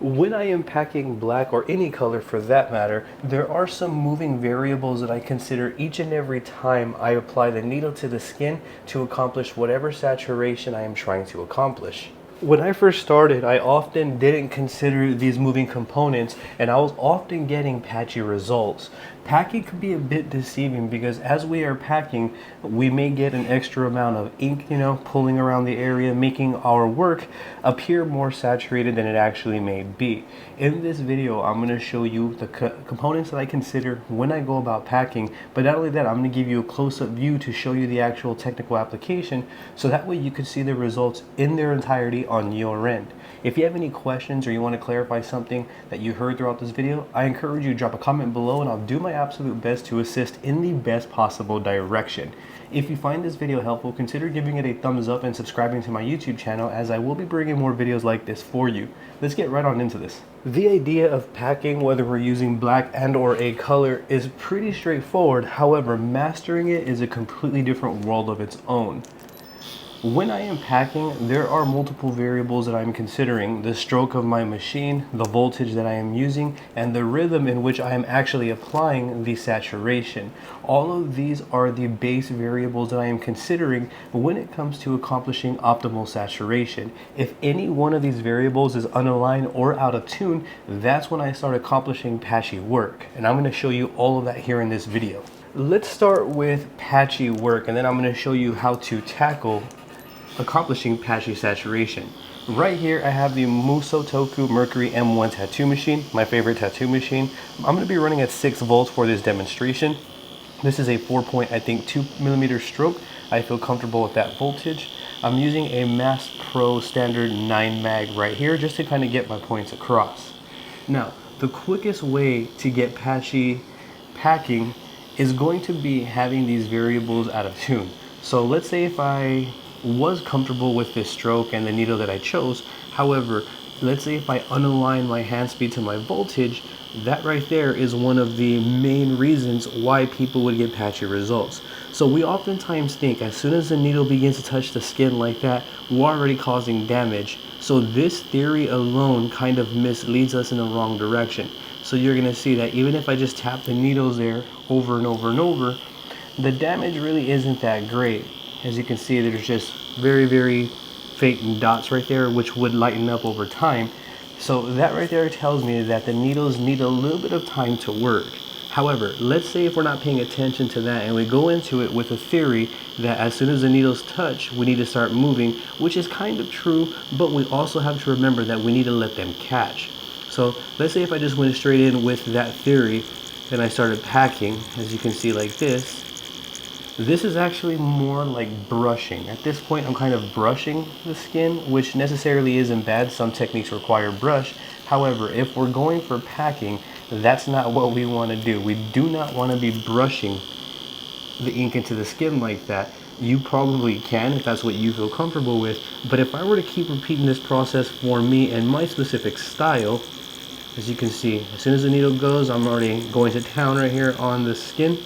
When I am packing black or any color for that matter, there are some moving variables that I consider each and every time I apply the needle to the skin to accomplish whatever saturation I am trying to accomplish. When I first started, I often didn't consider these moving components and I was often getting patchy results. Packing can be a bit deceiving because as we are packing, we may get an extra amount of ink, pulling around the area, making our work appear more saturated than it actually may be. In this video, I'm going to show you the components that I consider when I go about packing, but not only that, I'm going to give you a close-up view to show you the actual technical application so that way you can see the results in their entirety on your end. If you have any questions or you want to clarify something that you heard throughout this video, I encourage you to drop a comment below and I'll do my absolute best to assist in the best possible direction. If you find this video helpful, consider giving it a thumbs up and subscribing to my YouTube channel as I will be bringing more videos like this for you. Let's get right on into this. The idea of packing, whether we're using black and or a color, is pretty straightforward. However, mastering it is a completely different world of its own. When I am packing, there are multiple variables that I'm considering: the stroke of my machine, the voltage that I am using, and the rhythm in which I am actually applying the saturation. All of these are the base variables that I am considering when it comes to accomplishing optimal saturation. If any one of these variables is unaligned or out of tune, that's when I start accomplishing patchy work. And I'm going to show you all of that here in this video. Let's start with patchy work, and then I'm going to show you how to tackle accomplishing patchy saturation. Right here I have the MusoToku Mercury M1 tattoo machine, my favorite tattoo machine. I'm going to be running at 6 volts for this demonstration. This is a 2mm stroke. I feel comfortable with that voltage. I'm using a Mass Pro standard 9 mag right here just to kind of get my points across. Now, the quickest way to get patchy packing is going to be having these variables out of tune. So let's say if I was comfortable with this stroke and the needle that I chose. However, let's say if I unalign my hand speed to my voltage, that right there is one of the main reasons why people would get patchy results. So we oftentimes think as soon as the needle begins to touch the skin like that, we're already causing damage. So this theory alone kind of misleads us in the wrong direction. So you're going to see that even if I just tap the needles there over and over and over, the damage really isn't that great. As you can see, there's just very faint dots right there, which would lighten up over time. So that right there tells me that the needles need a little bit of time to work. However, let's say if we're not paying attention to that and we go into it with a theory that as soon as the needles touch, we need to start moving, which is kind of true, but we also have to remember that we need to let them catch. So let's say if I just went straight in with that theory and I started packing, as you can see like this, this is actually more like brushing. At this point, I'm kind of brushing the skin, which necessarily isn't bad. Some techniques require brush. However, if we're going for packing, that's not what we want to do. We do not want to be brushing the ink into the skin like that. You probably can if that's what you feel comfortable with. But if I were to keep repeating this process for me and my specific style, as you can see, as soon as the needle goes, I'm already going to town right here on the skin.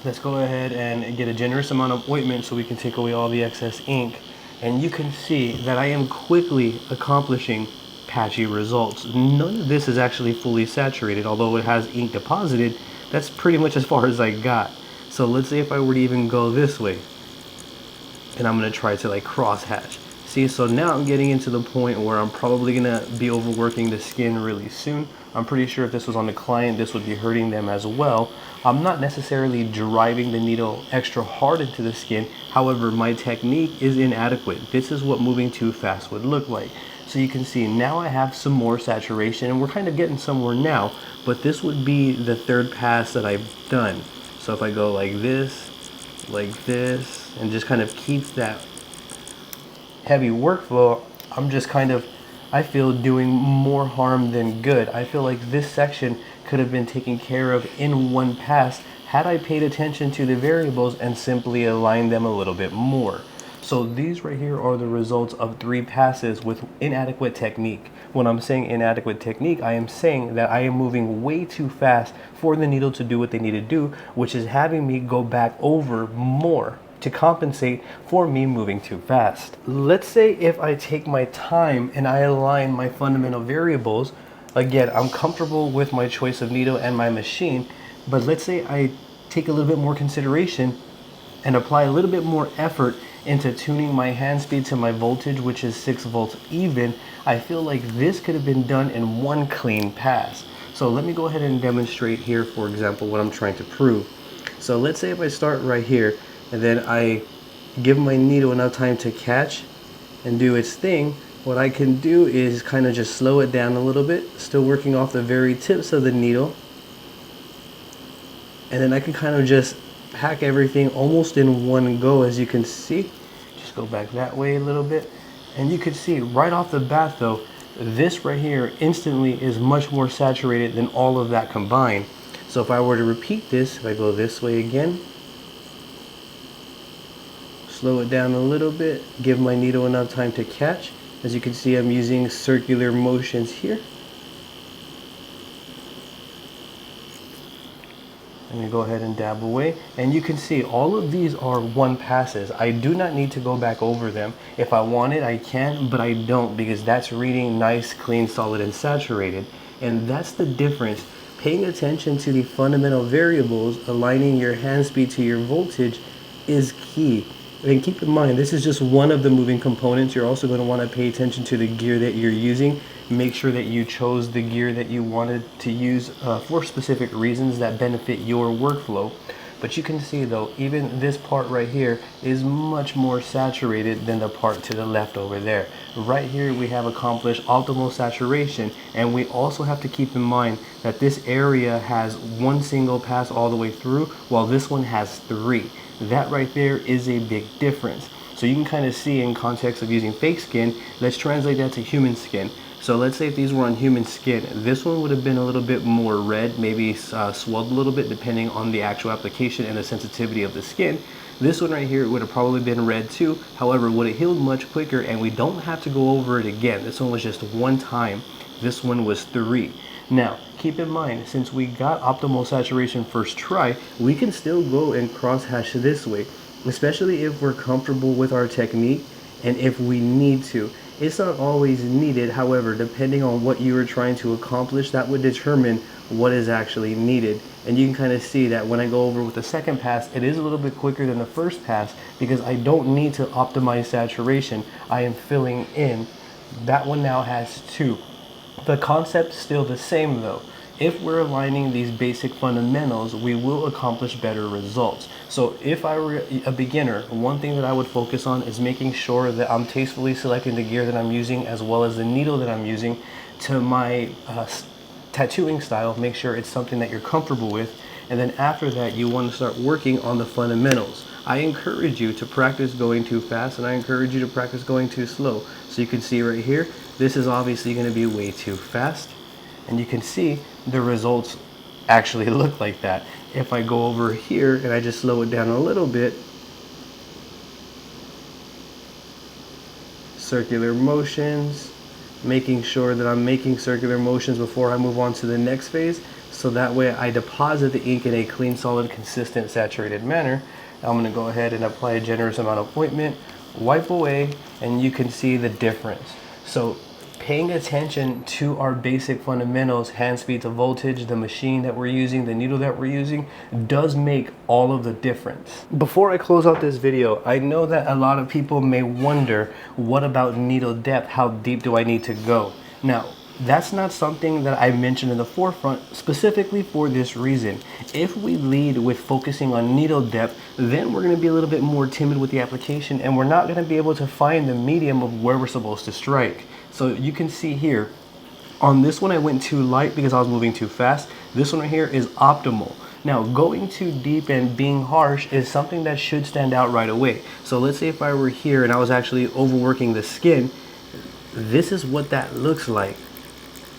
Let's go ahead and get a generous amount of ointment so we can take away all the excess ink. And you can see that I am quickly accomplishing patchy results. None of this is actually fully saturated, although it has ink deposited. That's pretty much as far as I got. So let's say if I were to even go this way, and I'm going to try to like cross hatch. See, so now I'm getting into the point where I'm probably going to be overworking the skin really soon. I'm pretty sure if this was on the client, this would be hurting them as well. I'm not necessarily driving the needle extra hard into the skin. However, my technique is inadequate. This is what moving too fast would look like. So you can see now I have some more saturation and we're kind of getting somewhere now, but this would be the third pass that I've done. So if I go like this, and just kind of keep that heavy workflow, I'm just kind of, I feel, doing more harm than good. I feel like this section could have been taken care of in one pass had I paid attention to the variables and simply aligned them a little bit more. So these right here are the results of 3 passes with inadequate technique. When I'm saying inadequate technique, I am saying that I am moving way too fast for the needle to do what they need to do, which is having me go back over more to compensate for me moving too fast. Let's say if I take my time and I align my fundamental variables, again, I'm comfortable with my choice of needle and my machine, but let's say I take a little bit more consideration and apply a little bit more effort into tuning my hand speed to my voltage, which is 6 volts even. I feel like this could have been done in one clean pass. So let me go ahead and demonstrate here, for example, what I'm trying to prove. So let's say if I start right here and then I give my needle enough time to catch and do its thing, what I can do is kind of just slow it down a little bit, still working off the very tips of the needle. And then I can kind of just pack everything almost in one go, as you can see. Just go back that way a little bit. And you can see right off the bat though, this right here instantly is much more saturated than all of that combined. So if I were to repeat this, if I go this way again, slow it down a little bit, give my needle enough time to catch. As you can see, I'm using circular motions here. Let me go ahead and dab away, and you can see all of these are one passes. I do not need to go back over them. If I wanted, I can, but I don't, because that's reading nice, clean, solid, and saturated. And that's the difference. Paying attention to the fundamental variables, aligning your hand speed to your voltage is key. And keep in mind, this is just one of the moving components. You're also going to want to pay attention to the gear that you're using. Make sure that you chose the gear that you wanted to use for specific reasons that benefit your workflow. But you can see though, even this part right here is much more saturated than the part to the left over there. Right here we have accomplished optimal saturation, and we also have to keep in mind that this area has one single pass all the way through, while this one has 3. That right there is a big difference. So you can kind of see in context of using fake skin, let's translate that to human skin. So let's say if these were on human skin, this one would have been a little bit more red, maybe swelled a little bit depending on the actual application and the sensitivity of the skin. This one right here would have probably been red too. However, would have healed much quicker, and we don't have to go over it again. This one was just one time. This one was 3. Now, keep in mind, since we got optimal saturation first try, we can still go and crosshatch this way, especially if we're comfortable with our technique and if we need to. It's not always needed, however, depending on what you are trying to accomplish, that would determine what is actually needed. And you can kind of see that when I go over with the second pass, it is a little bit quicker than the first pass because I don't need to optimize saturation. I am filling in. That one now has 2. The concept's still the same though. If we're aligning these basic fundamentals, we will accomplish better results. So if I were a beginner, one thing that I would focus on is making sure that I'm tastefully selecting the gear that I'm using as well as the needle that I'm using to my tattooing style. Make sure it's something that you're comfortable with. And then after that, you want to start working on the fundamentals. I encourage you to practice going too fast, and I encourage you to practice going too slow. So you can see right here, this is obviously going to be way too fast. And you can see the results actually look like that. If I go over here and I just slow it down a little bit, circular motions, making sure that I'm making circular motions before I move on to the next phase, so that way I deposit the ink in a clean, solid, consistent, saturated manner. I'm going to go ahead and apply a generous amount of ointment, wipe away, and you can see the difference. So paying attention to our basic fundamentals, hand speed to voltage, the machine that we're using, the needle that we're using, does make all of the difference. Before I close out this video, I know that a lot of people may wonder, what about needle depth? How deep do I need to go? Now, that's not something that I mentioned in the forefront specifically for this reason. If we lead with focusing on needle depth, then we're going to be a little bit more timid with the application, and we're not going to be able to find the medium of where we're supposed to strike. So you can see here, on this one I went too light because I was moving too fast. This one right here is optimal. Now, going too deep and being harsh is something that should stand out right away. So let's say if I were here and I was actually overworking the skin, this is what that looks like.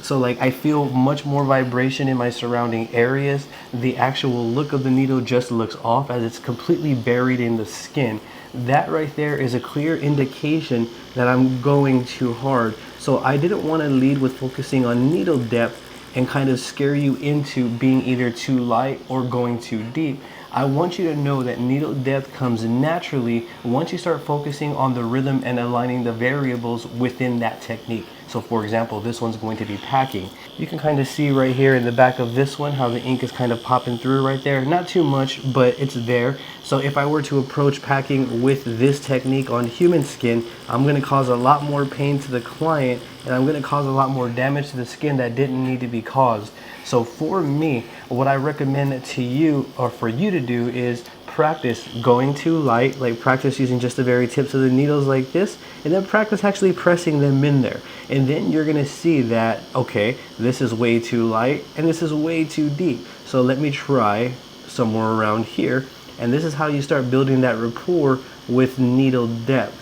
So like I feel much more vibration in my surrounding areas. The actual look of the needle just looks off as it's completely buried in the skin. That right there is a clear indication that I'm going too hard. So I didn't want to lead with focusing on needle depth and kind of scare you into being either too light or going too deep. I want you to know that needle depth comes naturally once you start focusing on the rhythm and aligning the variables within that technique. So for example, this one's going to be packing. You can kind of see right here in the back of this one how the ink is kind of popping through right there. Not too much, but it's there. So if I were to approach packing with this technique on human skin, I'm going to cause a lot more pain to the client, and I'm going to cause a lot more damage to the skin that didn't need to be caused. So for me, what I recommend to you, or for you to do, is practice going too light, like practice using just the very tips of the needles like this, and then practice actually pressing them in there. And then you're gonna see that, okay, this is way too light and this is way too deep. So let me try somewhere around here. And this is how you start building that rapport with needle depth.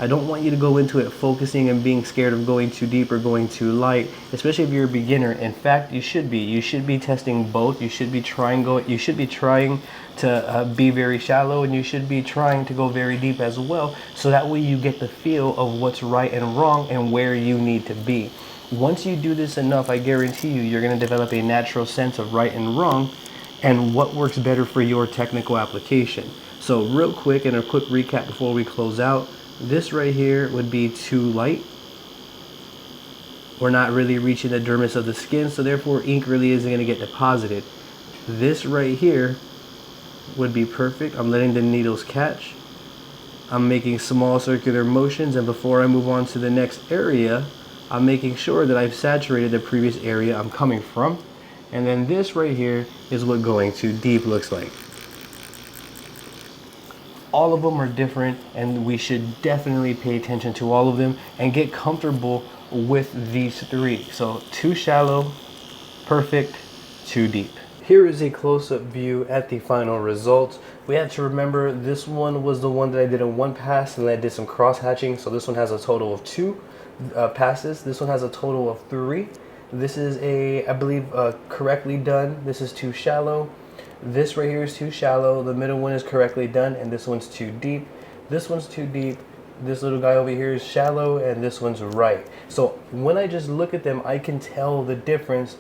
I don't want you to go into it focusing and being scared of going too deep or going too light, especially if you're a beginner. In fact, you should be. You should be testing both. You should be trying to be very shallow, and you should be trying to go very deep as well. So that way you get the feel of what's right and wrong and where you need to be. Once you do this enough, I guarantee you, you're going to develop a natural sense of right and wrong and what works better for your technical application. So real quick, and a quick recap before we close out. This right here would be too light. We're not really reaching the dermis of the skin, so therefore ink really isn't going to get deposited. This right here would be perfect. I'm letting the needles catch. I'm making small circular motions, and before I move on to the next area, I'm making sure that I've saturated the previous area I'm coming from. And then this right here is what going too deep looks like. All of them are different, and we should definitely pay attention to all of them and get comfortable with these three. So too shallow, perfect, too deep. Here is a close-up view at the final results. We have to remember this one was the one that I did in one pass, and I did some cross hatching. So this one has a total of 2 passes. This one has a total of 3. This is I believe correctly done. This is too shallow. This right here is too shallow. The middle one is correctly done, and this one's too deep. This one's too deep. This little guy over here is shallow, and this one's right. So when I just look at them, I can tell the difference,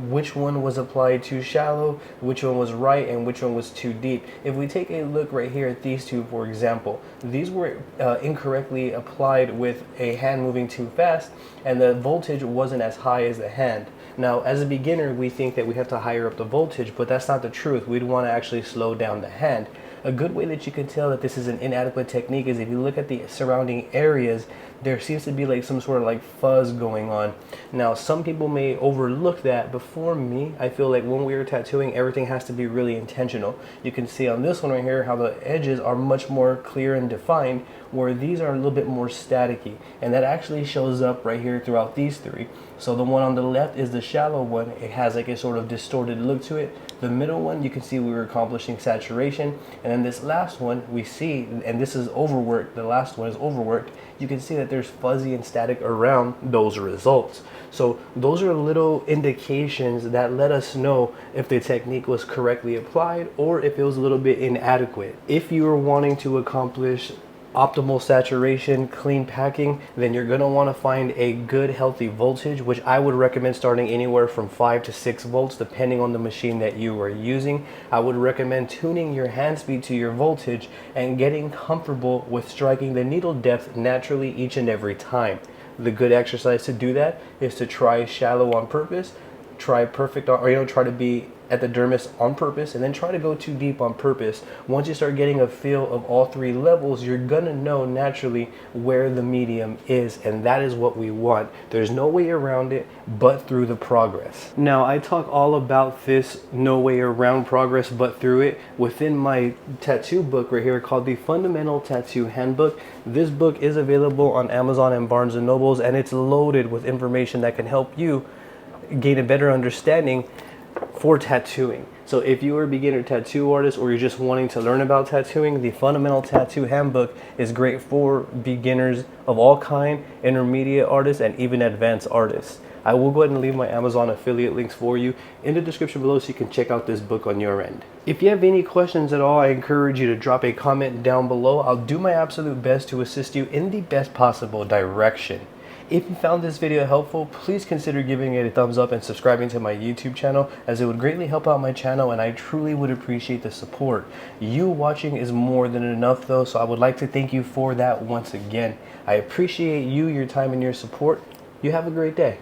which one was applied too shallow, which one was right, and which one was too deep. If we take a look right here at these two, for example, these were incorrectly applied with a hand moving too fast, and the voltage wasn't as high as the hand. Now, as a beginner, we think that we have to higher up the voltage, but that's not the truth. We'd want to actually slow down the hand. A good way that you can tell that this is an inadequate technique is if you look at the surrounding areas, there seems to be like some sort of like fuzz going on. Now, some people may overlook that, but for me, I feel like when we are tattooing, everything has to be really intentional. You can see on this one right here how the edges are much more clear and defined, where these are a little bit more staticky, and that actually shows up right here throughout these three. So the one on the left is the shallow one. It has like a sort of distorted look to it. The middle one, you can see we were accomplishing saturation, and then this last one we see, and this is overworked, the last one is overworked. You can see that there's fuzzy and static around those results. So those are little indications that let us know if the technique was correctly applied or if it was a little bit inadequate. If you are wanting to accomplish optimal saturation, clean packing, then you're going to want to find a good healthy voltage, which I would recommend starting anywhere from 5 to 6 volts depending on the machine that you are using. I would recommend tuning your hand speed to your voltage and getting comfortable with striking the needle depth naturally each and every time. The good exercise to do that is to try shallow on purpose, try perfect, or try to be at the dermis on purpose, and then try to go too deep on purpose. Once you start getting a feel of all 3 levels, you're gonna know naturally where the medium is, and that is what we want. There's no way around it but through the progress. Now, I talk all about this no way around progress but through it within my tattoo book right here called the Fundamental Tattoo Handbook. This book is available on Amazon and Barnes & Nobles, and it's loaded with information that can help you gain a better understanding for tattooing. So if you are a beginner tattoo artist or you're just wanting to learn about tattooing, the Fundamental Tattoo Handbook is great for beginners of all kind, intermediate artists, and even advanced artists. I will go ahead and leave my Amazon affiliate links for you in the description below so you can check out this book on your end. If you have any questions at all, I encourage you to drop a comment down below. I'll do my absolute best to assist you in the best possible direction. If you found this video helpful, please consider giving it a thumbs up and subscribing to my YouTube channel, as it would greatly help out my channel and I truly would appreciate the support. You watching is more than enough though, so I would like to thank you for that once again. I appreciate you, your time, and your support. You have a great day.